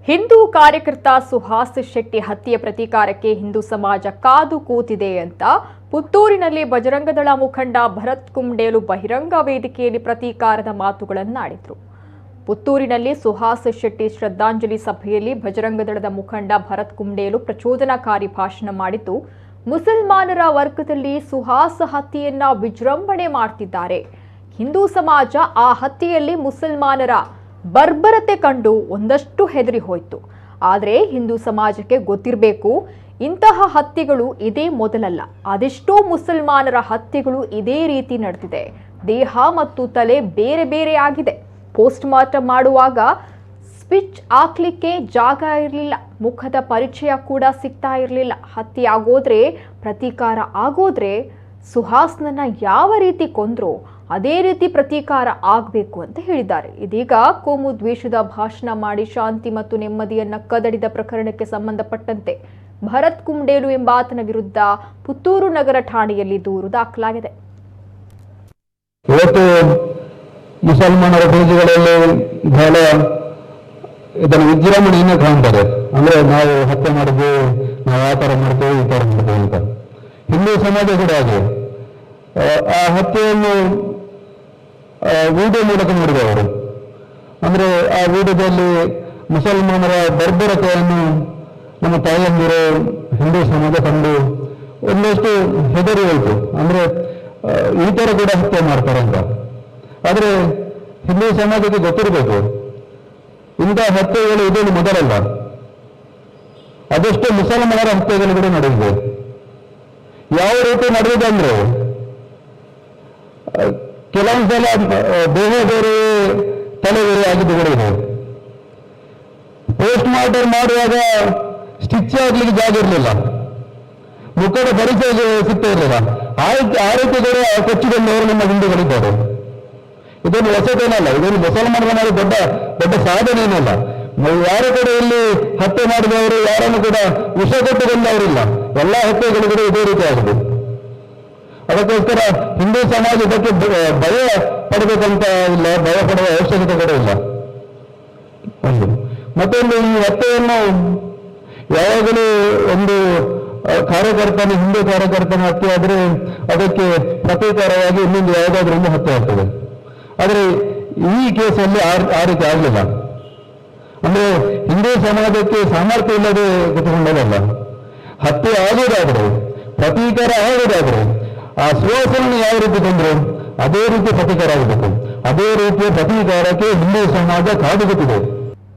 ಹಿಂದೂ ಕಾರ್ಯಕರ್ತ ಸುಹಾಸ್ ಶೆಟ್ಟಿ ಹತ್ಯೆ ಪ್ರತೀಕಾರಕ್ಕೆ ಹಿಂದೂ ಸಮಾಜ ಕಾದು ಕೂತಿದೆ ಅಂತ ಪುತ್ತೂರಿನಲ್ಲಿ ಬಜರಂಗದಳ ಮುಖಂಡ ಭರತ್ ಕುಂಡೇಲು ಬಹಿರಂಗ ವೇದಿಕೆಯಲ್ಲಿ ಪ್ರತೀಕಾರದ ಮಾತುಗಳನ್ನಾಡಿದರು. ಪುತ್ತೂರಿನಲ್ಲಿ ಸುಹಾಸ್ ಶೆಟ್ಟಿ ಶ್ರದ್ಧಾಂಜಲಿ ಸಭೆಯಲ್ಲಿ ಬಜರಂಗದಳದ ಮುಖಂಡ ಭರತ್ ಕುಂಡೇಲು ಪ್ರಚೋದನಾಕಾರಿ ಭಾಷಣ ಮಾಡಿದ್ದು, ಮುಸಲ್ಮಾನರ ವರ್ಗದಲ್ಲಿ ಸುಹಾಸ್ ಹತ್ಯೆಯನ್ನ ವಿಜೃಂಭಣೆ ಮಾಡ್ತಿದ್ದಾರೆ. ಹಿಂದೂ ಸಮಾಜ ಆ ಹತ್ಯೆಯಲ್ಲಿ ಮುಸಲ್ಮಾನರ ಬರ್ಬರತೆ ಕಂಡು ಒಂದಷ್ಟು ಹೆದರಿ ಹೋಯಿತು. ಆದರೆ ಹಿಂದೂ ಸಮಾಜಕ್ಕೆ ಗೊತ್ತಿರಬೇಕು, ಇಂತಹ ಹತ್ಯೆಗಳು ಇದೇ ಮೊದಲಲ್ಲ. ಅದೆಷ್ಟೋ ಮುಸಲ್ಮಾನರ ಹತ್ಯೆಗಳು ಇದೇ ರೀತಿ ನಡೆದಿದೆ. ದೇಹ ಮತ್ತು ತಲೆ ಬೇರೆ ಬೇರೆ ಆಗಿದೆ. ಪೋಸ್ಟ್ ಮಾರ್ಟಮ್ ಮಾಡುವಾಗ ಸ್ವಿಚ್ ಹಾಕ್ಲಿಕ್ಕೆ ಜಾಗ ಇರಲಿಲ್ಲ, ಮುಖದ ಪರಿಚಯ ಕೂಡ ಸಿಗ್ತಾ ಇರಲಿಲ್ಲ. ಹತ್ಯೆ ಆಗೋದ್ರೆ, ಪ್ರತೀಕಾರ ಆಗೋದ್ರೆ ಸುಹಾಸ್ನನ್ನ ಯಾವ ರೀತಿ ಕೊಂದ್ರೋ ಅದೇ ರೀತಿ ಪ್ರತೀಕಾರ ಆಗಬೇಕು ಅಂತ ಹೇಳಿದ್ದಾರೆ. ಇದೀಗ ಕೋಮು ದ್ವೇಷದ ಭಾಷಣ ಮಾಡಿ ಶಾಂತಿ ಮತ್ತು ನೆಮ್ಮದಿಯನ್ನ ಕದಡಿದ ಪ್ರಕರಣಕ್ಕೆ ಸಂಬಂಧಪಟ್ಟಂತೆ ಭರತ್ ಕುಂಡೇಲು ಎಂಬಾತನ ವಿರುದ್ಧ ಪುತ್ತೂರು ನಗರ ಠಾಣೆಯಲ್ಲಿ ದೂರು ದಾಖಲಾಗಿದೆ. ಇವತ್ತು ಮುಸಲ್ಮಾನರ ದೇಶಗಳಲ್ಲಿ ಬಹಳ ಇದನ್ನು ವಿಜೃಂಭಣೆಯನ್ನು ಕಾಣ್ತಾರೆ. ಅಂದ್ರೆ ನಾವು ಹತ್ಯೆ ಮಾಡಿದ್ವಿ, ನಾವು ಆ ತರ ಮಾಡ್ತೇವೆ, ಈ ತರ ಮಾಡ್ತೇವೆ ಅಂತ. ಹಿಂದೂ ಸಮಾಜ ಕೂಡ ಹಾಗೆ ಆ ಹತ್ಯೆಯನ್ನು ವಿಡಿಯೋ ಮೂಲಕ ನೋಡಿದವರು. ಅಂದ್ರೆ ಆ ವಿಡಿಯೋದಲ್ಲಿ ಮುಸಲ್ಮಾನರ ಬರ್ಬರತೆಯನ್ನು ನಮ್ಮ ತಾಯಿಯಂದಿರು ಹಿಂದೂ ಸಮಾಜ ಕಂಡು ಒಂದಷ್ಟು ಹೆದರಿ ಹೋಯಿತು. ಅಂದ್ರೆ ಈ ತರ ಕೂಡ ಹತ್ಯೆ ಮಾಡ್ತಾರೆ ಅಂತ. ಆದ್ರೆ ಹಿಂದೂ ಸಮಾಜಕ್ಕೆ ಗೊತ್ತಿರಬೇಕು, ಇಂಥ ಹತ್ಯೆಗಳು ಇದೇನು ಮೊದಲಲ್ಲ. ಅದೆಷ್ಟೋ ಮುಸಲ್ಮಾನರ ಹತ್ಯೆಗಳು ಕೂಡ ನಡೆದಿದೆ. ಯಾವ ರೀತಿ ನಡೆದಿದೆ ಅಂದ್ರೆ, ಕೆಲವೊಂದ್ಸಲ ದೇಹ ಬೇರೆ ತಲೆ ಬೇರೆ ಆಗಿದ್ದು ಕೂಡ ಇದೆ. ಪೋಸ್ಟ್ ಮಾರ್ಟಮ್ ಮಾಡುವಾಗ ಸ್ಟಿಚ್ ಆಗ್ಲಿಕ್ಕೆ ಜಾಗ ಇರಲಿಲ್ಲ, ಮುಖದ ಪರಿಚಯ ಸಿಗ್ತಾ ಇರಲಿಲ್ಲ. ಆ ರೀತಿ ಕೂಡ ಕೊಚ್ಚಿಕೊಂಡವರು ನಮ್ಮ ಹಿಂದೂಗಳಿದ್ದಾರೆ. ಇದೊಂದು ಹೊಸತೇನಲ್ಲ, ಇದೊಂದು ಮುಸಲ್ಮಾನರ ಮೇಲೆ ದೊಡ್ಡ ದೊಡ್ಡ ಸಾಧನೆ ಏನಲ್ಲ. ಯಾರು ಕೂಡ ಇಲ್ಲಿ ಹತ್ಯೆ ಮಾಡಿದವರು, ಯಾರನ್ನು ಕೂಡ ವಿಷ ಕೊಟ್ಟುಕೊಂಡವರಿಲ್ಲ. ಎಲ್ಲ ಹತ್ಯೆಗಳು ಕೂಡ ಇದೇ ರೀತಿ ಆಗಿದೆ. ಅದಕ್ಕೋಸ್ಕರ ಹಿಂದೂ ಸಮಾಜ ಇದಕ್ಕೆ ಭಯ ಪಡಬೇಕಂತ ಇಲ್ಲ, ಭಯ ಪಡುವ ಅವಶ್ಯಕತೆ ಕೂಡ ಇಲ್ಲ. ಒಂದು ಮತ್ತೊಂದು, ಈ ಹತ್ಯೆಯನ್ನು ಯಾವಾಗಲೂ ಒಂದು ಕಾರ್ಯಕರ್ತನ, ಹಿಂದೂ ಕಾರ್ಯಕರ್ತನ ಹತ್ಯೆ ಆದ್ರೆ ಅದಕ್ಕೆ ಪ್ರತೀಕಾರವಾಗಿ ಇನ್ನೊಂದು ಯಾವುದಾದ್ರೂ ಒಂದು ಹತ್ಯೆ ಆಗ್ತದೆ. ಆದರೆ ಈ ಕೇಸಲ್ಲಿ ಆ ರೀತಿ ಆಗಲಿಲ್ಲ. ಅಂದ್ರೆ ಹಿಂದೂ ಸಮಾಜಕ್ಕೆ ಸಾಮರ್ಥ್ಯ ಇಲ್ಲದೆ ಕೂತ್ಕೊಂಡಲ್ಲ. ಹತ್ಯೆ ಆಗೋದಾದ್ರೆ, ಪ್ರತೀಕಾರ ಆಗೋದಾದ್ರೆ ಆ ಸುವಾಸನೆ ಯಾವ ರೀತಿ ಬಂದ್ರು ಅದೇ ರೀತಿ ಪ್ರತೀಕಾರ ಆಗಬೇಕು. ಅದೇ ರೀತಿಯ ಪ್ರತೀಕಾರಕ್ಕೆ ಹಿಂದೂ ಸಮಾಜ ಕಾದುಗುತ್ತಿದೆ.